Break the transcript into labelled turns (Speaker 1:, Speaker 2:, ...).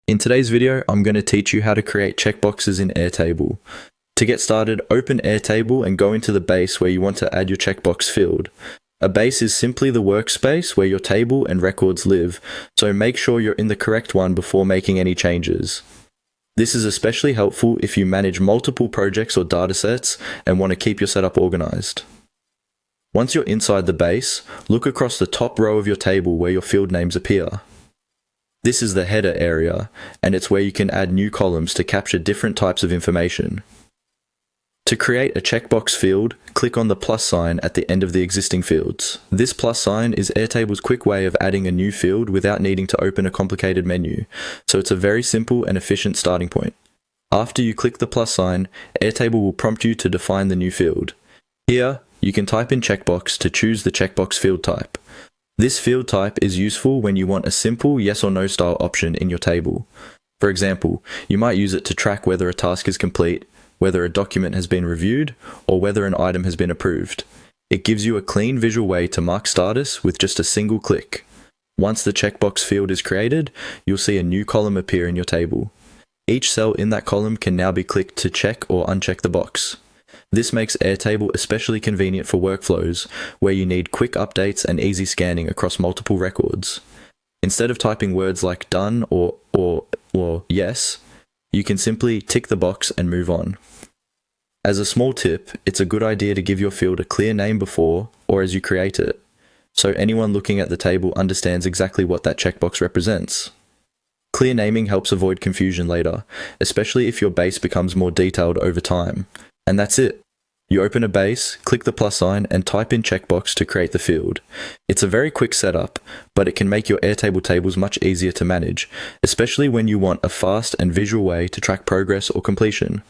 Speaker 1: In today's video, I'm going to teach you how to create checkboxes in Airtable. To get started, open Airtable and go into the base where you want to add your checkbox field. A base is simply the workspace where your table and records live, so make sure you're in the correct one before making any changes. This is especially helpful if you manage multiple projects or datasets and want to keep your setup organized. Once you're inside the base, look across the top row of your table where your field names appear. This is the header area, and it's where you can add new columns to capture different types of information. To create a checkbox field, click on the plus sign at the end of the existing fields. This plus sign is Airtable's quick way of adding a new field without needing to open a complicated menu, so it's a very simple and efficient starting point. After you click the plus sign, Airtable will prompt you to define the new field. Here, you can type in checkbox to choose the checkbox field type. This field type is useful when you want a simple yes or no style option in your table. For example, you might use it to track whether a task is complete, whether a document has been reviewed, or whether an item has been approved. It gives you a clean visual way to mark status with just a single click. Once the checkbox field is created, you'll see a new column appear in your table. Each cell in that column can now be clicked to check or uncheck the box. This makes Airtable especially convenient for workflows where you need quick updates and easy scanning across multiple records. Instead of typing words like done or yes, you can simply tick the box and move on. As a small tip, it's a good idea to give your field a clear name before or as you create it, so anyone looking at the table understands exactly what that checkbox represents. Clear naming helps avoid confusion later, especially if your base becomes more detailed over time. And that's it. You open a base, click the plus sign, and type in checkbox to create the field. It's a very quick setup, but it can make your Airtable tables much easier to manage, especially when you want a fast and visual way to track progress or completion.